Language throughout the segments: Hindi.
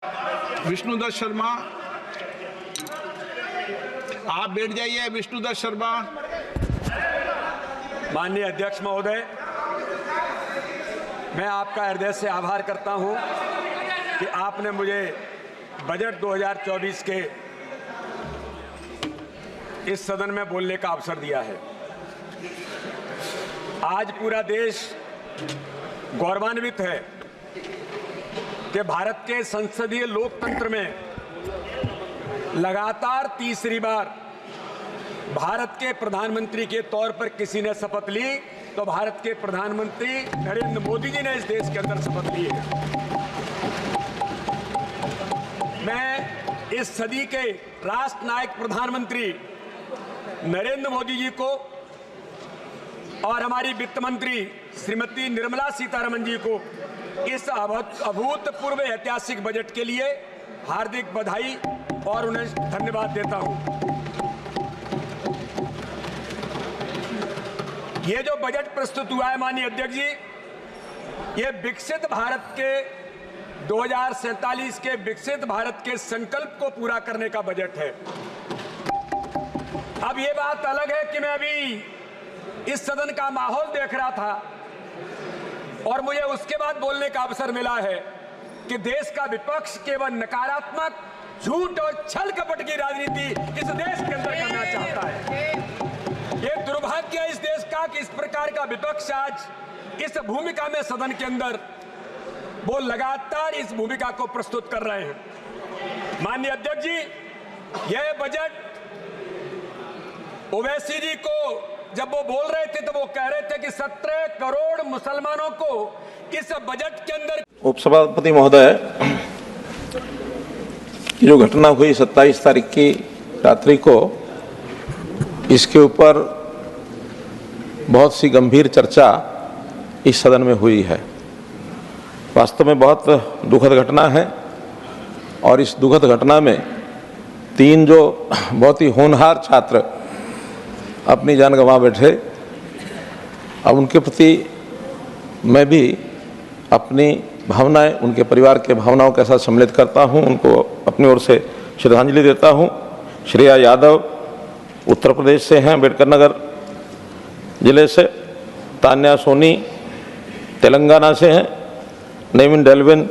विष्णुदत्त शर्मा, आप बैठ जाइए। विष्णुदत्त शर्मा। माननीय अध्यक्ष महोदय, मैं आपका हृदय से आभार करता हूं कि आपने मुझे बजट 2024 के इस सदन में बोलने का अवसर दिया है। आज पूरा देश गौरवान्वित है कि भारत के संसदीय लोकतंत्र में लगातार तीसरी बार भारत के प्रधानमंत्री के तौर पर किसी ने शपथ ली तो भारत के प्रधानमंत्री नरेंद्र मोदी जी ने इस देश के अंदर शपथ ली है। मैं इस सदी के राष्ट्र नायक प्रधानमंत्री नरेंद्र मोदी जी को और हमारी वित्त मंत्री श्रीमती निर्मला सीतारमण जी को इस अभूतपूर्व ऐतिहासिक बजट के लिए हार्दिक बधाई और उन्हें धन्यवाद देता हूं। ये जो बजट प्रस्तुत हुआ है माननीय अध्यक्ष जी, ये विकसित भारत के 2047 के विकसित भारत के संकल्प को पूरा करने का बजट है। अब ये बात अलग है कि मैं अभी इस सदन का माहौल देख रहा था और मुझे उसके बाद बोलने का अवसर मिला है कि देश का विपक्ष केवल नकारात्मक झूठ और छल कपट की राजनीति इस देश के अंदर करना चाहता है। ये दुर्भाग्य है इस देश का कि इस प्रकार का विपक्ष आज इस भूमिका में सदन के अंदर वो लगातार इस भूमिका को प्रस्तुत कर रहे हैं। माननीय अध्यक्ष जी, यह बजट ओवैसी जी को जब वो बोल रहे थे तो वो कह रहे थे कि 17 करोड़ मुसलमानों को इस बजट के अंदर। उपसभापति महोदय, जो घटना हुई 27 तारीख की रात्रि को, इसके ऊपर बहुत सी गंभीर चर्चा इस सदन में हुई है। वास्तव में बहुत दुखद घटना है और इस दुखद घटना में 3 जो बहुत ही होनहार छात्र अपनी जान गंवा बैठे, अब उनके प्रति मैं भी अपनी भावनाएं, उनके परिवार के भावनाओं के साथ सम्मिलित करता हूं, उनको अपनी ओर से श्रद्धांजलि देता हूं। श्रेया यादव उत्तर प्रदेश से हैं, अम्बेडकर नगर जिले से, तान्या सोनी तेलंगाना से हैं, नेविन डेल्विन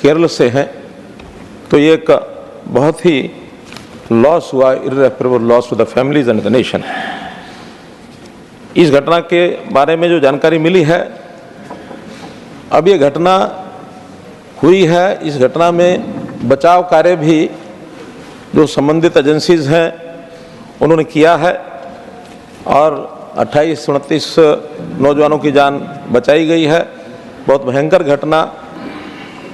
केरल से हैं। तो ये एक बहुत ही लॉस हुआ, irreparable loss to the families and the nation. इस घटना के बारे में जो जानकारी मिली है, अब ये घटना हुई है, इस घटना में बचाव कार्य भी जो संबंधित एजेंसीज हैं उन्होंने किया है और 28-29 नौजवानों की जान बचाई गई है। बहुत भयंकर घटना,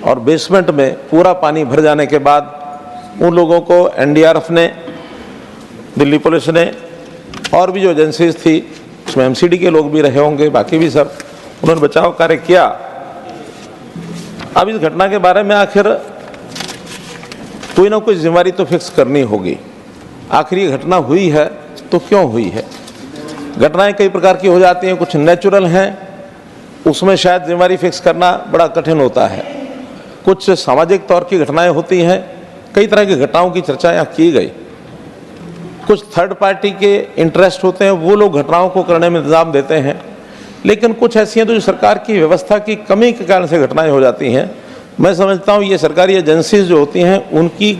और बेसमेंट में पूरा पानी भर जाने के बाद उन लोगों को एनडीआरएफ ने, दिल्ली पुलिस ने और भी जो एजेंसीज थी, उसमें एमसीडी के लोग भी रहे होंगे, बाकी भी सब, उन्होंने बचाव कार्य किया। अब इस घटना के बारे में आखिर कोई ना कोई जिम्मेदारी तो फिक्स करनी होगी। आखिर ये घटना हुई है तो क्यों हुई है? घटनाएं कई प्रकार की हो जाती हैं, कुछ नेचुरल हैं, उसमें शायद जिम्मेदारी फिक्स करना बड़ा कठिन होता है। कुछ सामाजिक तौर की घटनाएं होती हैं, कई तरह की घटनाओं की चर्चा यहाँ की गई। कुछ थर्ड पार्टी के इंटरेस्ट होते हैं, वो लोग घटनाओं को करने में इंतजाम देते हैं, लेकिन कुछ ऐसी हैं तो जो सरकार की व्यवस्था की कमी के कारण से घटनाएं हो जाती हैं। मैं समझता हूँ ये सरकारी एजेंसीज जो होती हैं उनकी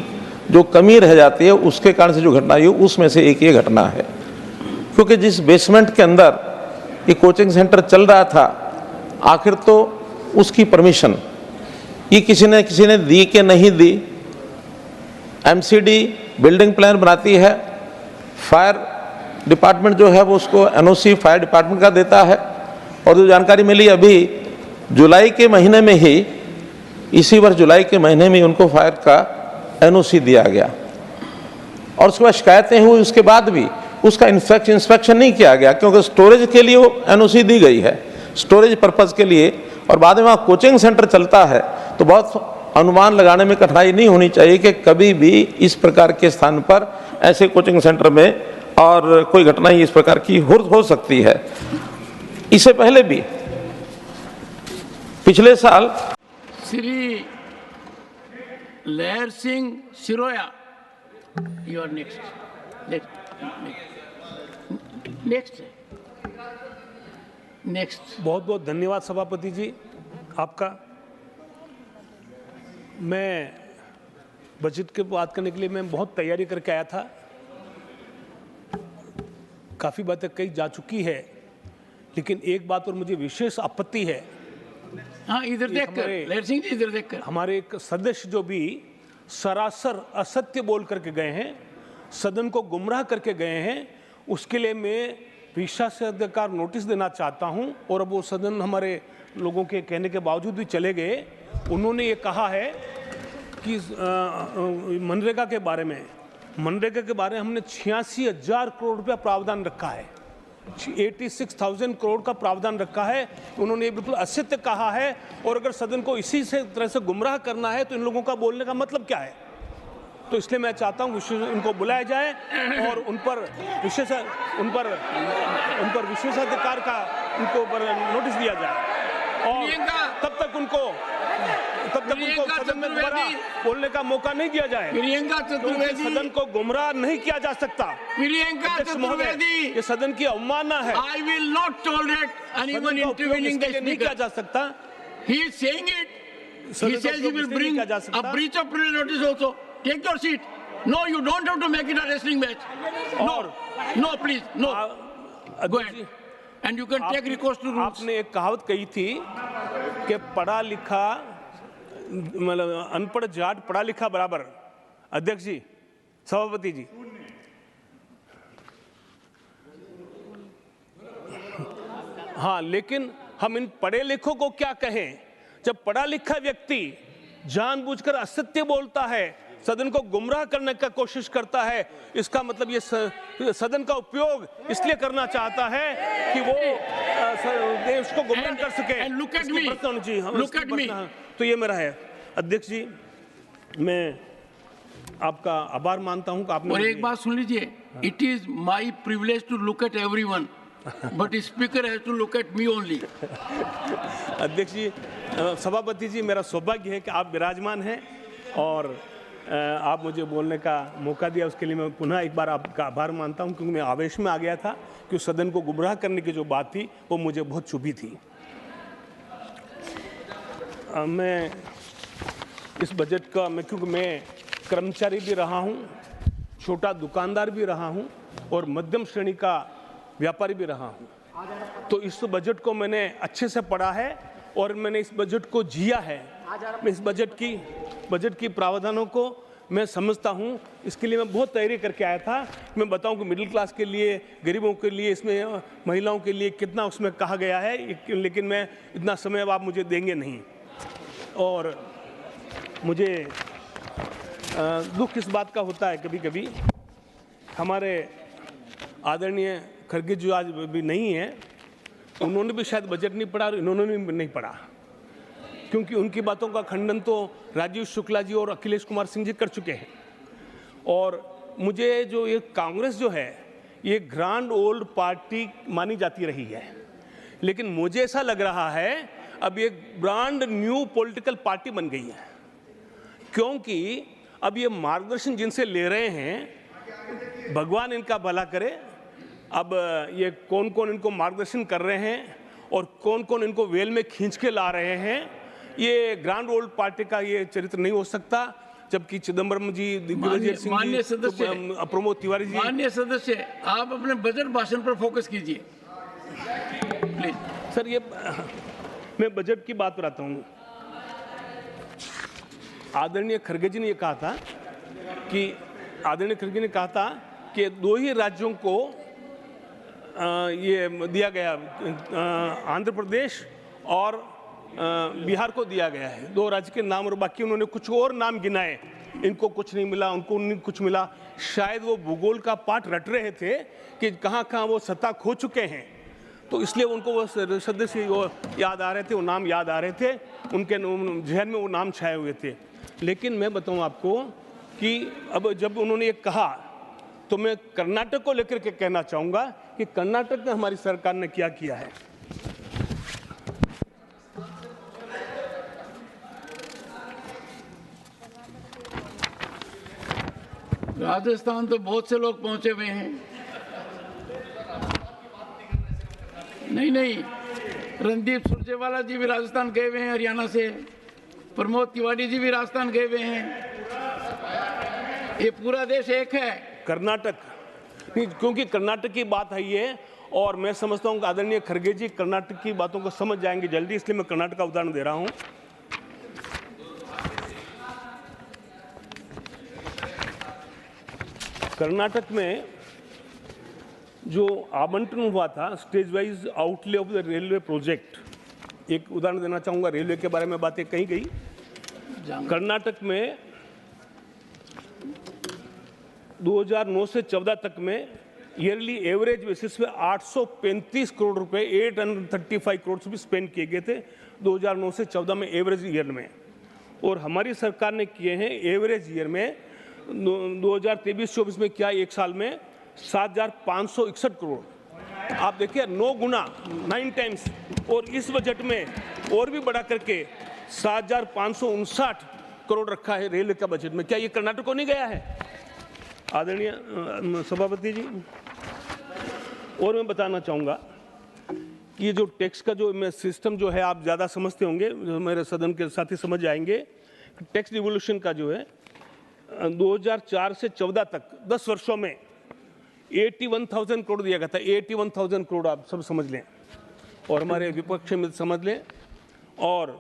जो कमी रह जाती है, उसके कारण से जो घटना हुई उसमें से एक ये घटना है। क्योंकि जिस बेसमेंट के अंदर ये कोचिंग सेंटर चल रहा था, आखिर तो उसकी परमिशन ये किसी ने दी कि नहीं दी। एमसीडी बिल्डिंग प्लान बनाती है, फायर डिपार्टमेंट जो है वो उसको एनओसी फायर डिपार्टमेंट का देता है, और जो जानकारी मिली अभी जुलाई के महीने में ही, इसी वर्ष जुलाई के महीने में उनको फायर का एनओसी दिया गया, और उसके बाद शिकायतें हुई, उसके बाद भी उसका इंस्पेक्शन नहीं किया गया, क्योंकि स्टोरेज के लिए वो एनओसी दी गई है, स्टोरेज पर्पज़ के लिए, और बाद में वहाँ कोचिंग सेंटर चलता है। तो बहुत अनुमान लगाने में कठिनाई नहीं होनी चाहिए कि कभी भी इस प्रकार के स्थान पर, ऐसे कोचिंग सेंटर में और कोई घटना ही इस प्रकार की हो सकती है। इससे पहले भी पिछले साल Shri Lahar Singh Siroya, you are next. बहुत बहुत धन्यवाद सभापति जी आपका। मैं बजट की बात करने के लिए मैं बहुत तैयारी करके आया था। काफ़ी बातें कही जा चुकी है, लेकिन एक बात और मुझे विशेष आपत्ति है। हाँ, इधर देख कर लहर सिंह जी, इधर देख कर। हमारे एक सदस्य जो भी सरासर असत्य बोल करके गए हैं, सदन को गुमराह करके गए हैं, उसके लिए मैं विशेषाधिकार नोटिस देना चाहता हूं। और अब वो सदन हमारे लोगों के कहने के बावजूद भी चले गए। उन्होंने ये कहा है कि मनरेगा के बारे में हमने 86,000 करोड़ रुपया प्रावधान रखा है, 86,000 करोड़ का प्रावधान रखा है। उन्होंने ये बिल्कुल असत्य कहा है। और अगर सदन को इसी से तरह से गुमराह करना है तो इन लोगों का बोलने का मतलब क्या है? तो इसलिए मैं चाहता हूँ इनको बुलाया जाए और उन पर विशेषाधिकार का उनको नोटिस दिया जाए। और तब तक उनको सदन में दोबारा बोलने का मौका नहीं दिया जाए। प्रियंका चतुर्वेदी, सदन को गुमराह नहीं किया जा सकता। प्रियंका चतुर्वेदी, ये सदन की अवमानना है। I will not tolerate anyone intervening the नहीं किया speaker. जा सकता। He is saying it. He says he will bring a breach of privilege notice also. Take your seat. No, you don't have to make it a wrestling match. No, please, no. Go ahead. And you can take recourse to rules. आपने एक कहावत कही थी कि पढ़ा लिखा मतलब अनपढ़ जाट पढ़ा लिखा बराबर। अध्यक्ष जी, सभापति जी, हाँ, लेकिन हम इन पढ़े लिखों को क्या कहें जब पढ़ा लिखा व्यक्ति जानबूझकर असत्य बोलता है, सदन को गुमराह करने का कोशिश करता है। इसका मतलब ये सदन का उपयोग इसलिए करना चाहता है कि वो देश को गुमराह कर सके। look at me. Look at me. तो ये मेरा है। अध्यक्ष जी, मैं आपका आभार मानता हूं कि आपने। और एक बात सुन लीजिए, it is my privilege to look at everyone, but speaker has to look at me only. अध्यक्ष जी, सभापति जी, मेरा सौभाग्य है कि आप विराजमान हैं और आप मुझे बोलने का मौका दिया, उसके लिए मैं पुनः एक बार आपका आभार मानता हूं, क्योंकि मैं आवेश में आ गया था कि उस सदन को गुमराह करने की जो बात थी वो मुझे बहुत चुभी थी। मैं इस बजट का क्योंकि मैं कर्मचारी भी रहा हूं, छोटा दुकानदार भी रहा हूं और मध्यम श्रेणी का व्यापारी भी रहा हूं, तो इस बजट को मैंने अच्छे से पढ़ा है और मैंने इस बजट को जिया है। मैं इस बजट की प्रावधानों को मैं समझता हूं, इसके लिए मैं बहुत तैयारी करके आया था। मैं बताऊं कि मिडिल क्लास के लिए, गरीबों के लिए, इसमें महिलाओं के लिए कितना उसमें कहा गया है, लेकिन मैं इतना समय अब आप मुझे देंगे नहीं। और मुझे दुख इस बात का होता है कभी कभी, हमारे आदरणीय खड़गे जो आज भी नहीं है, उन्होंने भी शायद बजट नहीं पढ़ा और इन्होंने भी नहीं पढ़ा, क्योंकि उनकी बातों का खंडन तो राजीव शुक्ला जी और अखिलेश कुमार सिंह जी कर चुके हैं। और मुझे जो ये कांग्रेस जो है, ये ग्रांड ओल्ड पार्टी मानी जाती रही है, लेकिन मुझे ऐसा लग रहा है अब ये ब्रांड न्यू पॉलिटिकल पार्टी बन गई है, क्योंकि अब ये मार्गदर्शन जिनसे ले रहे हैं, भगवान इनका भला करे। अब ये कौन कौन इनको मार्गदर्शन कर रहे हैं और कौन कौन इनको वेल में खींच के ला रहे हैं, ये ग्रांड ओल्ड पार्टी का ये चरित्र नहीं हो सकता। जबकि चिदम्बरम जी, दिग्विजय सिंह माननीय जी, सदस्य, प्रमोद तिवारी जी, माननीय सदस्य, आप अपने बजट भाषण पर फोकस कीजिए प्लीज। सर, ये मैं बजट की बात पर आता हूँ। आदरणीय खड़गे जी ने ये कहा था कि दो ही राज्यों को ये दिया गया, आंध्र प्रदेश और बिहार को दिया गया है, दो राज्य के नाम, और बाकी उन्होंने कुछ और नाम गिनाए, इनको कुछ नहीं मिला, उनको नहीं कुछ मिला। शायद वो भूगोल का पाठ रट रहे थे कि कहाँ कहाँ वो सत्ता खो चुके हैं, तो इसलिए उनको वो सदस्य वो याद आ रहे थे, वो नाम याद आ रहे थे, उनके जहन में वो नाम छाए हुए थे। लेकिन मैं बताऊं आपको कि अब जब उन्होंने ये कहा, तो मैं कर्नाटक को लेकर के कहना चाहूँगा कि कर्नाटक में हमारी सरकार ने क्या किया है। राजस्थान तो बहुत से लोग पहुंचे हुए हैं। नहीं, रणदीप सुरजेवाला जी भी राजस्थान गए हुए हैं हरियाणा से, प्रमोद तिवारी जी भी राजस्थान गए हुए हैं। ये पूरा देश एक है। कर्नाटक नहीं, क्योंकि कर्नाटक की बात है ये, और मैं समझता हूं कि आदरणीय खड़गे जी कर्नाटक की बातों को समझ जाएंगे जल्दी, इसलिए मैं कर्नाटक का उदाहरण दे रहा हूं। कर्नाटक में जो आवंटन हुआ था stage wise outlay of the railway project, एक उदाहरण देना चाहूंगा, रेलवे के बारे में बातें कही गई। कर्नाटक में 2009 से 14 तक में ईयरली एवरेज बेसिस पे 835 करोड़ रुपए 835 करोड़ रुपए स्पेंड किए गए थे 2009 से 14 में एवरेज ईयर में, और हमारी सरकार ने किए हैं एवरेज ईयर में 2023-24 में क्या एक साल में 7,561 करोड़। आप देखिए 9 गुना 9 टाइम्स, और इस बजट में और भी बढ़ा करके 7,559 करोड़ रखा है रेलवे का बजट में। क्या ये कर्नाटक को नहीं गया है आदरणीय सभापति जी? और मैं बताना चाहूँगा कि ये जो टैक्स का जो सिस्टम जो है आप ज़्यादा समझते होंगे, जो मेरे सदन के साथी समझ जाएंगे, टैक्स रिवोल्यूशन का जो है 2004 से 14 तक 10 वर्षों में 81,000 करोड़ दिया गया था। 81,000 करोड़ आप सब समझ लें, और हमारे विपक्ष में समझ लें। और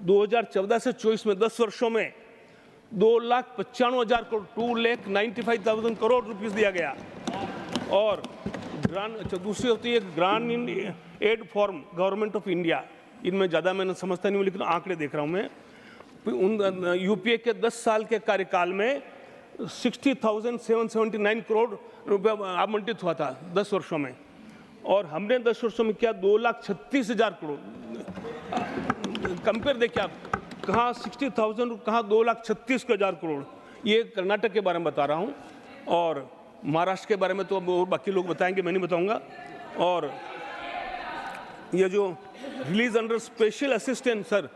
2014 से 24 में 10 वर्षों में 2,95,000 करोड़ 2,95,000 करोड़ रुपीस दिया गया। और ग्रांट, दूसरी होती है grant in aid from government of India, इनमें ज़्यादा मैंने समझता नहीं हूँ, लेकिन आंकड़े देख रहा हूँ मैं। उन यूपीए के 10 साल के कार्यकाल में 60,779 करोड़ रुपया आवंटित हुआ था 10 वर्षों में, और हमने 10 वर्षों में किया 2,36,000 करोड़। कंपेयर देखिए आप, कहाँ 60,000 कहाँ 2,36,000 करोड़। ये कर्नाटक के बारे में बता रहा हूँ, और महाराष्ट्र के बारे में तो और बाकी लोग बताएंगे, मैं नहीं बताऊंगा। और ये जो release under special assistance sir,